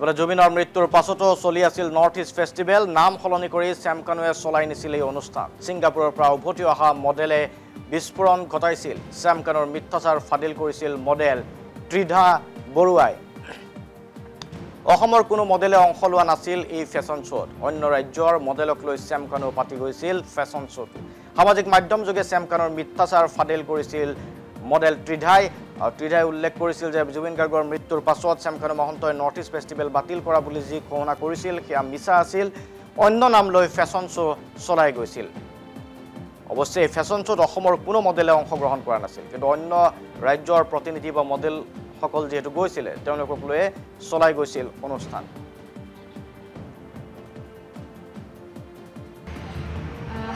ইফালে জুবিনৰ মৃত্যুৰ পাছতো চলি আছিল নৰ্থ ইষ্ট ফেষ্টিভেল নাম সলনি কৰি চেম কানুৱে চলাই নিছিল এই অনুষ্ঠান ছিংগাপুৰৰ পৰা উভতি অহা মডেলে বিস্ফোৰণ ঘটাইছিল চেম কানুৰ মিথ্যাচাৰ ফাদিল কৰিছিল মডেল ত্ৰিধা বৰুৱাই অসমৰ কোনো মডেলে অংশ লোৱা নাছিল এই ফেশ্বন শ্ব'ত অন্য ৰাজ্যৰ মডেলক লৈ চেম কানু পাতি গৈছিল ফেশ্বন শ্ব'ত সামাজিক মাধ্যম যোগে চেম কানুৰ মিথ্যাচাৰ ফাদিল কৰিছিল মডেল ত্ৰিধাই উল্লেখ কৰিছিল যে জুবিন গাৰ্গৰ মৃত্যুৰ পাছত চেম কানু মহন্তই নৰ্থ ইষ্ট ফেষ্টিভেল বাতিল কৰা বুলি যি ঘোষণা কৰিছিল সেয়া মিছা আছিল অন্য নাম লৈ ফেশ্বন শ্ব' চলাই গৈছিল অৱশ্যে ফেশ্বন শ্ব'ত অসমৰ কোনো মডেলে অংশগ্ৰহণ কৰা নাছিল কিন্তু অন্য ৰাজ্যৰ প্ৰতিনিধি বা মডেল সকল যেহেতু গৈছিল তেওঁলোকক লৈ চলাই গৈছিল অনুষ্ঠান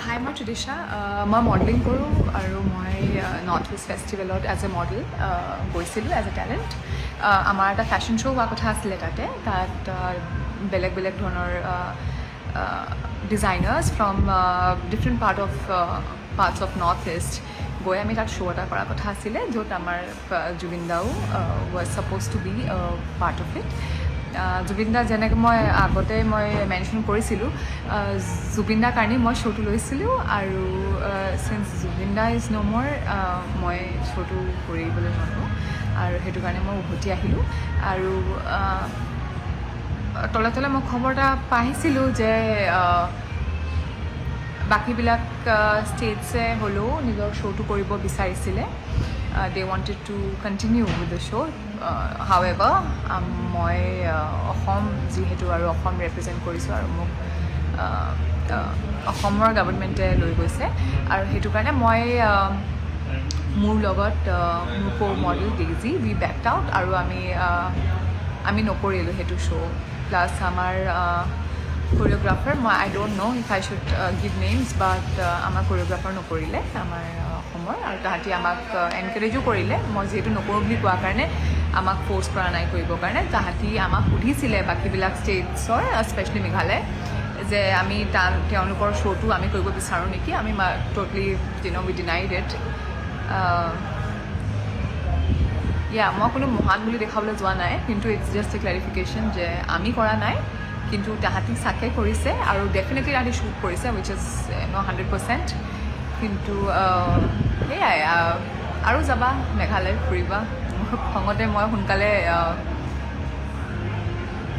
Hi, I'm Tridisha. I'm modeling and I'm North East Festival as a model, as a talent. I'm at a fashion show that designers from different parts of North East go and that show Jubin Dao was supposed to be a part of it. Jubin Da যেনেক মই আগতে মই mention কৰিছিলো Jubin Da কাৰণে মই শোটো লৈছিলো আৰু since Jubin Da is no more মই শোটো কৰিবলৈ নোৱাৰো আৰু হেতু কাৰণে মই উভতি আহিলো আৰু তলে তলে মই খবৰটা পাইছিলো যে বাকি বিলাক ষ্টেটছে হলো নিজৰ শোটো কৰিব বিচাৰিছিলে they wanted to continue with the show however মই অসম যেহেতু আৰু অসম ৰিপ্ৰেজেন্ট কৰিছো আৰু মোক অসমৰ গভৰ্ণমেণ্টে লৈ গৈছে আৰু হেতু কাৰণে মই মোৰ লগত মোৰ model daisy we backed out আৰু আমি নকৰিলো হেতু শো প্লাস আমাৰ choreographer I don't know if I should give names but আমাৰ choreographer নকৰিলে আমাৰ অসমৰ আৰু তাহাতি আমাক এনকাৰেজও কৰিলে মই যেহেতু নকৰো বুলি কোৱা কাৰণে আমাক ফোৰ্স কৰা নাই কৰিব কাৰণে তাহাতি আমাক সুধিছিলে বাকি বিলাক ষ্টেটছৰ স্পেশালি মেঘালয় যে আমি তেওঁলোকৰ শোটো আমি কৰিব বিচাৰো নেকি আমি টোটালি we denied it মই কোনো মহান বুলি দেখাবলৈ যোৱা নাই কিন্তু ইটস জাস্ট এ ক্লাৰিফিকেশন যে আমি কৰা নাই কিন্তু তাহাতি সাকে কৰিছে আৰু ডেফিনেটলি তাহাতি শুট কৰিছে which is 100% কিন্তু আৰু যাবা মেঘালয় ফুৰিবা খঙতে মই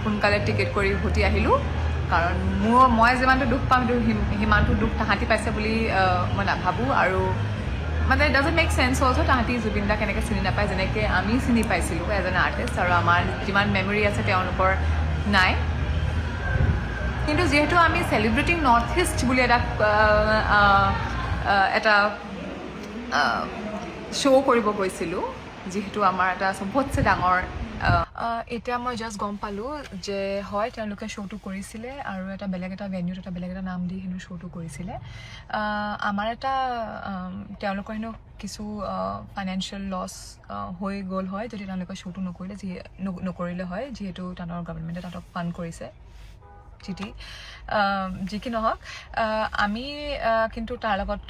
সোনকালে টিকেট কৰি উভতি আহিলো কাৰণ মই যিমানটো দুখ পাম হিমানটো দুখ তাহাতি পাইছে বুলি মই নাভাবো আৰু মানে it doesn't make sense also তাহাতি Zubeen দা কেনেকৈ চিনি নাপায় যেনেকৈ আমি চিনি পাইছিলো এজ এন আৰ্টিষ্ট আৰু আমাৰ যিমান মেমৰি আছে তেওঁলোকৰ নাই কিন্তু যেহেতু আমি সেলিব্ৰেটিং নৰ্থ ইষ্ট বুলি এটা শো কৰিব গৈছিলো যেহেতু আমাৰ এটা সবতছে ডাঙৰ এটা মই জাস্ট গম পালো যে হয় তেওঁলোকে শোটো কৰিছিলে আৰু এটা বেলেগ এটা ভেন্যুত এটা বেলেগ এটা নাম দি হেনো শোটো কৰিছিলে আমাৰ এটা তেওঁলোকৰ হেনো কিছু ফাইনান্সিয়েল লছ হৈ গ'ল হয় যদি তেওঁলোকে শোটো নকৰিলে হয় যেহেতু তানৰ গভৰ্ণমেণ্টে তাতক ফাণ্ড কৰিছে যি কি নহওক আমি কিন্তু তাৰ লগত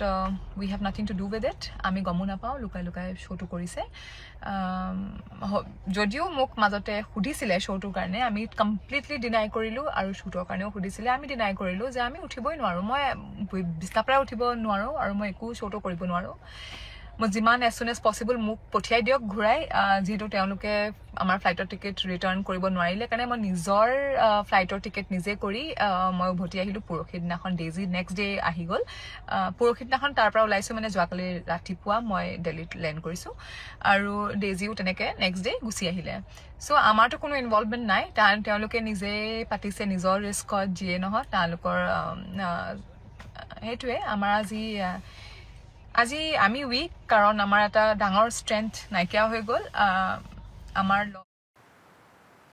we have nothing to do with it আমি গমো নাপাও লুকাই লুকাই শোটো কৰিছে যদিও মোক মাজতে সুধিছিলে শোটোৰ কাৰণে আমি কমপ্লিটলি ডিনাই কৰিলো আৰু শোটোৰ কাৰণেও সুধিছিলে আমি ডিনাই কৰিলো যে আমি উঠিবই নোৱাৰো মই বিস্তাপৰা উঠিব নোৱাৰো আৰু মই একো শোটো কৰিব নোৱাৰো মই যিমান as soon as possible মোক পঠিয়াই দিয়ক ঘুৰাই যেহেতু তেওঁলোকে আমাৰ ফ্লাইটৰ টিকেট ৰিটাৰ্ণ কৰিব নোৱাৰিলে কাৰণে মই নিজৰ ফ্লাইটৰ টিকেট নিজে কৰি মই উভতি আহিলো পৰহি দিনাখন ডেজি নেক্সট ডে আহি গ'ল পৰহি দিনাখন তাৰ পৰা ওলাইছো মানে যোৱাকালি ৰাতিপুৱা মই দিল্লীত লেণ্ড কৰিছো আৰু ডেজিও তেনেকে নেক্সট ডে গুচি আহিলে সো আমাৰটো কোনো ইনভলভমেন্ট নাই তেওঁলোকে নিজে পাতিছে নিজৰ ৰিস্কত যিয়ে নহয় তেওঁলোকৰ হেতুৱে আমাৰ আজি আমি উইক কাৰণ আমাৰ এটা ডাঙৰ ষ্ট্ৰেংথ নাইকিয়া হৈ গ'ল আমাৰ